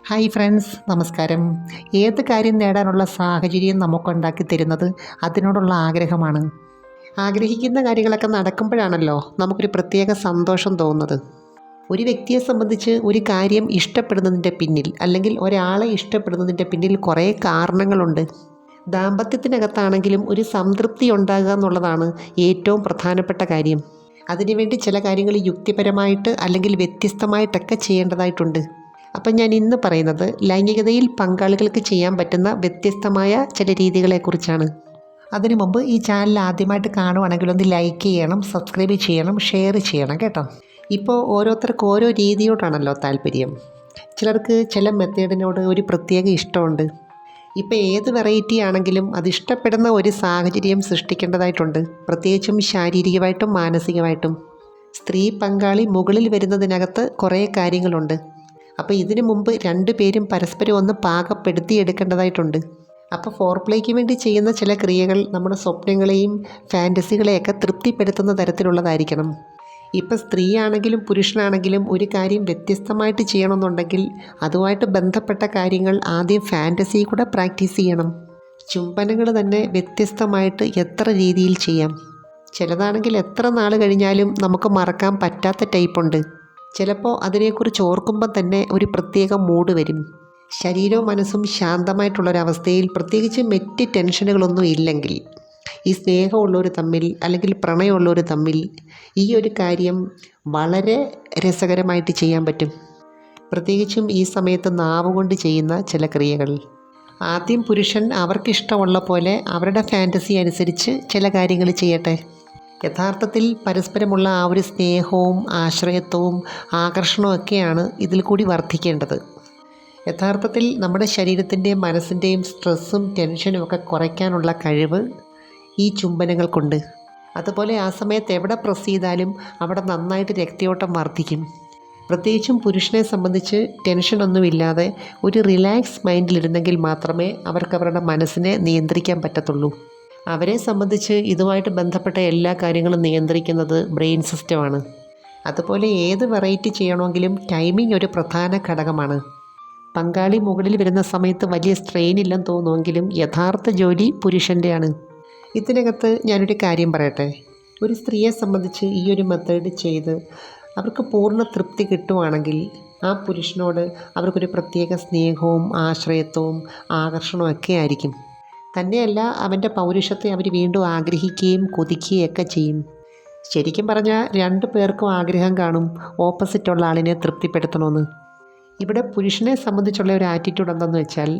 Hi friends, നമസ്കാരം. ഏത് കാര്യം നേടാനുള്ള സാഹചര്യം നമുക്കുണ്ടാക്കി തരുന്നത് അതിനോടുള്ള ആഗ്രഹമാണ്. ആഗ്രഹിക്കുന്ന കാര്യങ്ങളൊക്കെ നടക്കുമ്പോഴാണല്ലോ നമുക്കൊരു പ്രത്യേക സന്തോഷം തോന്നുന്നത്. ഒരു വ്യക്തിയെ സംബന്ധിച്ച് ഒരു കാര്യം ഇഷ്ടപ്പെടുന്നതിൻ്റെ പിന്നിൽ അല്ലെങ്കിൽ ഒരാളെ ഇഷ്ടപ്പെടുന്നതിൻ്റെ പിന്നിൽ കുറേ കാരണങ്ങളുണ്ട്. ദാമ്പത്യത്തിനകത്താണെങ്കിലും ഒരു സംതൃപ്തി ഉണ്ടാകുക എന്നുള്ളതാണ് ഏറ്റവും പ്രധാനപ്പെട്ട കാര്യം. അതിനുവേണ്ടി ചില കാര്യങ്ങൾ യുക്തിപരമായിട്ട് അല്ലെങ്കിൽ വ്യത്യസ്തമായിട്ടൊക്കെ ചെയ്യേണ്ടതായിട്ടുണ്ട്. അപ്പം ഞാൻ ഇന്ന് പറയുന്നത് ലൈംഗികതയിൽ പങ്കാളികൾക്ക് ചെയ്യാൻ പറ്റുന്ന വ്യത്യസ്തമായ ചില രീതികളെക്കുറിച്ചാണ്. അതിനു മുമ്പ് ഈ ചാനൽ ആദ്യമായിട്ട് കാണുവാണെങ്കിൽ ഒന്ന് ലൈക്ക് ചെയ്യണം, സബ്സ്ക്രൈബ് ചെയ്യണം, ഷെയർ ചെയ്യണം കേട്ടോ. ഇപ്പോൾ ഓരോരുത്തർക്ക് ഓരോ രീതിയോടാണല്ലോ താല്പര്യം. ചിലർക്ക് ചില മെത്തേഡിനോട് ഒരു പ്രത്യേക ഇഷ്ടമുണ്ട്. ഇപ്പോൾ ഏത് വെറൈറ്റി ആണെങ്കിലും അത് ഇഷ്ടപ്പെടുന്ന ഒരു സാഹചര്യം സൃഷ്ടിക്കേണ്ടതായിട്ടുണ്ട്, പ്രത്യേകിച്ചും ശാരീരികമായിട്ടും മാനസികമായിട്ടും. സ്ത്രീ പങ്കാളി മുകളിൽ വരുന്നതിനകത്ത് കുറേ കാര്യങ്ങളുണ്ട്. അപ്പോൾ ഇതിനു മുമ്പ് രണ്ടുപേരും പരസ്പരം ഒന്ന് പാകപ്പെടുത്തിയെടുക്കേണ്ടതായിട്ടുണ്ട്. അപ്പോൾ ഫോർപ്ലേക്ക് വേണ്ടി ചെയ്യുന്ന ചില ക്രിയകൾ നമ്മുടെ സ്വപ്നങ്ങളെയും ഫാൻറ്റസികളെയൊക്കെ തൃപ്തിപ്പെടുത്തുന്ന തരത്തിലുള്ളതായിരിക്കണം. ഇപ്പോൾ സ്ത്രീ ആണെങ്കിലും പുരുഷനാണെങ്കിലും ഒരു കാര്യം വ്യത്യസ്തമായിട്ട് ചെയ്യണമെന്നുണ്ടെങ്കിൽ അതുമായിട്ട് ബന്ധപ്പെട്ട കാര്യങ്ങൾ ആദ്യം ഫാൻറ്റസി കൂടെ പ്രാക്ടീസ് ചെയ്യണം. ചുംബനങ്ങൾ തന്നെ വ്യത്യസ്തമായിട്ട് എത്ര രീതിയിൽ ചെയ്യാം. ചിലതാണെങ്കിൽ എത്ര നാൾ കഴിഞ്ഞാലും നമുക്ക് മറക്കാൻ പറ്റാത്ത ടൈപ്പുണ്ട്. ചിലപ്പോൾ അതിനെക്കുറിച്ച് ഓർക്കുമ്പോൾ തന്നെ ഒരു പ്രത്യേക മൂഡ് വരും. ശരീരവും മനസ്സും ശാന്തമായിട്ടുള്ളൊരവസ്ഥയിൽ, പ്രത്യേകിച്ച് മറ്റ് ടെൻഷനുകളൊന്നും ഇല്ലെങ്കിൽ, ഈ സ്നേഹമുള്ളവർ തമ്മിൽ അല്ലെങ്കിൽ പ്രണയമുള്ളവർ തമ്മിൽ ഈ ഒരു കാര്യം വളരെ രസകരമായിട്ട് ചെയ്യാൻ പറ്റും. പ്രത്യേകിച്ചും ഈ സമയത്ത് നാവ് കൊണ്ട് ചെയ്യുന്ന ചില ക്രിയകൾ. ആദ്യം പുരുഷൻ അവർക്കിഷ്ടമുള്ള പോലെ അവരുടെ ഫാൻറ്റസി അനുസരിച്ച് ചില കാര്യങ്ങൾ ചെയ്യട്ടെ. യഥാർത്ഥത്തിൽ പരസ്പരമുള്ള ആ ഒരു സ്നേഹവും ആശ്രയത്വവും ആകർഷണവും ഒക്കെയാണ് ഇതിൽ കൂടി വർദ്ധിക്കേണ്ടത്. യഥാർത്ഥത്തിൽ നമ്മുടെ ശരീരത്തിൻ്റെയും മനസ്സിൻ്റെയും സ്ട്രെസ്സും ടെൻഷനും ഒക്കെ കുറയ്ക്കാനുള്ള കഴിവ് ഈ ചുംബനങ്ങൾക്കുണ്ട്. അതുപോലെ ആ സമയത്ത് എവിടെ പ്രസ് ചെയ്താലും അവിടെ നന്നായിട്ട് രക്തയോട്ടം വർദ്ധിക്കും. പ്രത്യേകിച്ചും പുരുഷനെ സംബന്ധിച്ച് ടെൻഷനൊന്നുമില്ലാതെ ഒരു റിലാക്സ് മൈൻഡിലിരുന്നെങ്കിൽ മാത്രമേ അവർക്ക് അവരുടെ മനസ്സിനെ നിയന്ത്രിക്കാൻ പറ്റത്തുള്ളൂ. അവരെ സംബന്ധിച്ച് ഇതുമായിട്ട് ബന്ധപ്പെട്ട എല്ലാ കാര്യങ്ങളും നിയന്ത്രിക്കുന്നത് ബ്രെയിൻ സിസ്റ്റമാണ്. അതുപോലെ ഏത് വെറൈറ്റി ചെയ്യണമെങ്കിലും ടൈമിംഗ് ഒരു പ്രധാന ഘടകമാണ്. പങ്കാളി മുകളിൽ വരുന്ന സമയത്ത് വലിയ സ്ട്രെയിൻ ഇല്ലെന്ന് തോന്നുമെങ്കിലും യഥാർത്ഥ ജോലി പുരുഷൻ്റെയാണ്. ഇതിനകത്ത് ഞാനൊരു കാര്യം പറയട്ടെ. ഒരു സ്ത്രീയെ സംബന്ധിച്ച് ഈ ഒരു മെത്തേഡ് ചെയ്ത് അവർക്ക് പൂർണ്ണ തൃപ്തി കിട്ടുവാണെങ്കിൽ ആ പുരുഷനോട് അവർക്കൊരു പ്രത്യേക സ്നേഹവും ആശ്രയത്വവും ആകർഷണവും ഒക്കെ ആയിരിക്കും. തന്നെയല്ല, അവൻ്റെ പൗരുഷത്തെ അവർ വീണ്ടും ആഗ്രഹിക്കുകയും കൊതിക്കുകയും ഒക്കെ ചെയ്യും. ശരിക്കും പറഞ്ഞാൽ രണ്ടു പേർക്കും ആഗ്രഹം കാണും ഓപ്പോസിറ്റുള്ള ആളിനെ തൃപ്തിപ്പെടുത്തണമെന്ന്. ഇവിടെ പുരുഷനെ സംബന്ധിച്ചുള്ള ഒരു ആറ്റിറ്റ്യൂഡ് എന്തെന്ന് വെച്ചാൽ,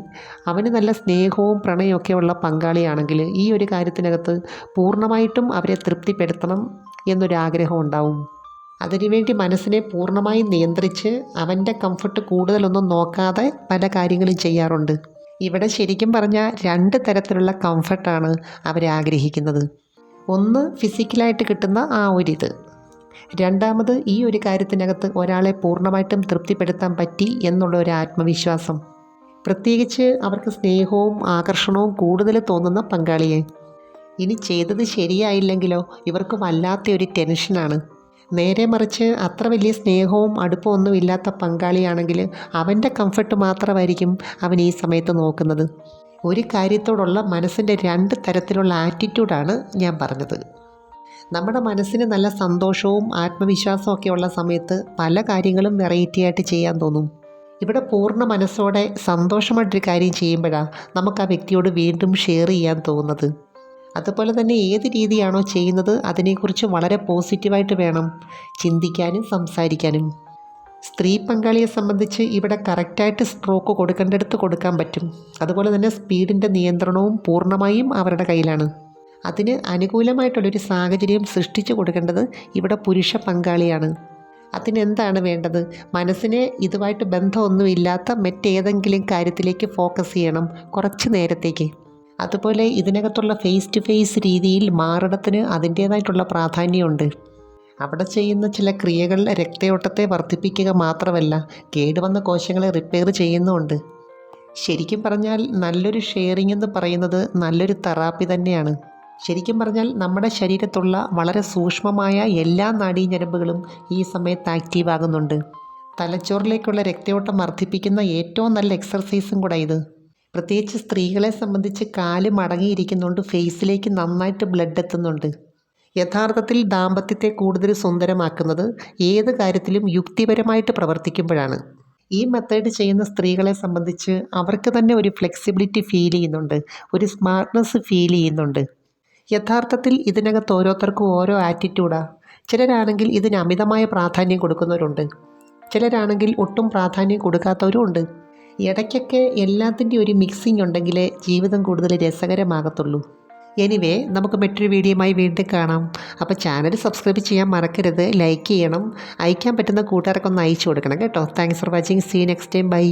അവന് നല്ല സ്നേഹവും പ്രണയമൊക്കെ ഉള്ള പങ്കാളിയാണെങ്കിൽ ഈ ഒരു കാര്യത്തിനകത്ത് പൂർണ്ണമായിട്ടും അവരെ തൃപ്തിപ്പെടുത്തണം എന്നൊരാഗ്രഹം ഉണ്ടാവും. അതിനുവേണ്ടി മനസ്സിനെ പൂർണ്ണമായും നിയന്ത്രിച്ച് അവൻ്റെ കംഫർട്ട് കൂടുതലൊന്നും നോക്കാതെ പല കാര്യങ്ങളും ചെയ്യാറുണ്ട്. ഇവിടെ ശരിക്കും പറഞ്ഞാൽ രണ്ട് തരത്തിലുള്ള കംഫർട്ടാണ് അവരാഗ്രഹിക്കുന്നത്. ഒന്ന് ഫിസിക്കലായിട്ട് കിട്ടുന്ന ആ ഒരിത്. രണ്ടാമത് ഈ ഒരു കാര്യത്തിനകത്ത് ഒരാളെ പൂർണ്ണമായിട്ടും തൃപ്തിപ്പെടുത്താൻ പറ്റി എന്നുള്ള ഒരു ആത്മവിശ്വാസം. പ്രത്യേകിച്ച് അവർക്ക് സ്നേഹവും ആകർഷണവും കൂടുതൽ തോന്നുന്ന പങ്കാളിയെ. ഇനി ചെയ്തത് ശരിയായില്ലെങ്കിലോ ഇവർക്ക് വല്ലാത്ത ഒരു ടെൻഷനാണ്. നേരെ മറിച്ച് അത്ര വലിയ സ്നേഹവും അടുപ്പമൊന്നും ഇല്ലാത്ത പങ്കാളിയാണെങ്കിൽ അവൻ്റെ കംഫർട്ട് മാത്രമായിരിക്കും അവൻ ഈ സമയത്ത് നോക്കുന്നത്. ഒരു കാര്യത്തോടുള്ള മനസ്സിൻ്റെ രണ്ട് തരത്തിലുള്ള ആറ്റിറ്റ്യൂഡാണ് ഞാൻ പറഞ്ഞത്. നമ്മുടെ മനസ്സിന് നല്ല സന്തോഷവും ആത്മവിശ്വാസവും ഒക്കെ ഉള്ള സമയത്ത് പല കാര്യങ്ങളും വെറൈറ്റി ആയിട്ട് ചെയ്യാൻ തോന്നും. ഇവിടെ പൂർണ്ണ മനസ്സോടെ സന്തോഷമായിട്ടൊരു കാര്യം ചെയ്യുമ്പോഴാണ് നമുക്ക് ആ വ്യക്തിയോട് വീണ്ടും ഷെയർ ചെയ്യാൻ തോന്നുന്നത്. അതുപോലെ തന്നെ ഏത് രീതിയാണോ ചെയ്യുന്നത് അതിനെക്കുറിച്ച് വളരെ പോസിറ്റീവായിട്ട് വേണം ചിന്തിക്കാനും സംസാരിക്കാനും. സ്ത്രീ പങ്കാളിയെ സംബന്ധിച്ച് ഇവിടെ കറക്റ്റായിട്ട് സ്ട്രോക്ക് കൊടുക്കേണ്ടടുത്ത് കൊടുക്കാൻ പറ്റും. അതുപോലെ തന്നെ സ്പീഡിൻ്റെ നിയന്ത്രണവും പൂർണ്ണമായും അവരുടെ കയ്യിലാണ്. അതിന് അനുകൂലമായിട്ടുള്ളൊരു സാഹചര്യം സൃഷ്ടിച്ചു കൊടുക്കേണ്ടത് ഇവിടെ പുരുഷ പങ്കാളിയാണ്. അതിനെന്താണ് വേണ്ടത്? മനസ്സിനെ ഇതുമായിട്ട് ബന്ധമൊന്നുമില്ലാത്ത മറ്റേതെങ്കിലും കാര്യത്തിലേക്ക് ഫോക്കസ് ചെയ്യണം കുറച്ച് നേരത്തേക്ക്. അതുപോലെ ഇതിനകത്തുള്ള ഫേസ് ടു ഫേസ് രീതിയിൽ മാറിടത്തിന് അതിൻ്റേതായിട്ടുള്ള പ്രാധാന്യമുണ്ട്. അവിടെ ചെയ്യുന്ന ചില ക്രിയകൾ രക്തയോട്ടത്തെ വർദ്ധിപ്പിക്കുക മാത്രമല്ല, കേടുവന്ന കോശങ്ങളെ റിപ്പയർ ചെയ്യുന്നുമുണ്ട്. ശരിക്കും പറഞ്ഞാൽ നല്ലൊരു ഷെയറിംഗ് എന്ന് പറയുന്നത് നല്ലൊരു തെറാപ്പി തന്നെയാണ്. ശരിക്കും പറഞ്ഞാൽ നമ്മുടെ ശരീരത്തുള്ള വളരെ സൂക്ഷ്മമായ എല്ലാ നാഡീഞരമ്പുകളും ഈ സമയത്ത് ആക്റ്റീവ് ആകുന്നുണ്ട്. തലച്ചോറിലേക്കുള്ള രക്തയോട്ടം വർദ്ധിപ്പിക്കുന്ന ഏറ്റവും നല്ല എക്സർസൈസും കൂടെ ഇത്. പ്രത്യേകിച്ച് സ്ത്രീകളെ സംബന്ധിച്ച് കാല് മടങ്ങിയിരിക്കുന്നതുകൊണ്ട് ഫേസിലേക്ക് നന്നായിട്ട് ബ്ലഡ് എത്തുന്നുണ്ട്. യഥാർത്ഥത്തിൽ ദാമ്പത്യത്തെ കൂടുതൽ സുന്ദരമാക്കുന്നത് ഏത് കാര്യത്തിലും യുക്തിപരമായിട്ട് പ്രവർത്തിക്കുമ്പോഴാണ്. ഈ മെത്തേഡ് ചെയ്യുന്ന സ്ത്രീകളെ സംബന്ധിച്ച് അവർക്ക് തന്നെ ഒരു ഫ്ലെക്സിബിലിറ്റി ഫീൽ ചെയ്യുന്നുണ്ട്, ഒരു സ്മാർട്ട്നെസ് ഫീൽ ചെയ്യുന്നുണ്ട്. യഥാർത്ഥത്തിൽ ഇതിനകത്ത് ഓരോരുത്തർക്കും ഓരോ ആറ്റിറ്റ്യൂഡാണ്. ചിലരാണെങ്കിൽ ഇതിന് അമിതമായ പ്രാധാന്യം കൊടുക്കുന്നവരുണ്ട്, ചിലരാണെങ്കിൽ ഒട്ടും പ്രാധാന്യം കൊടുക്കാത്തവരും ഉണ്ട്. ഇടയ്ക്കൊക്കെ എല്ലാത്തിൻ്റെ ഒരു മിക്സിംഗ് ഉണ്ടെങ്കിലേ ജീവിതം കൂടുതൽ രസകരമാകത്തുള്ളൂ. എനിവേ, നമുക്ക് മറ്റൊരു വീഡിയോയുമായി വീണ്ടും കാണാം. അപ്പോൾ ചാനൽ സബ്സ്ക്രൈബ് ചെയ്യാൻ മറക്കരുത്, ലൈക്ക് ചെയ്യണം, അയക്കാൻ പറ്റുന്ന കൂട്ടുകാർക്കൊന്ന് അയച്ചു കൊടുക്കണം കേട്ടോ. Thanks for watching. See you next time. By.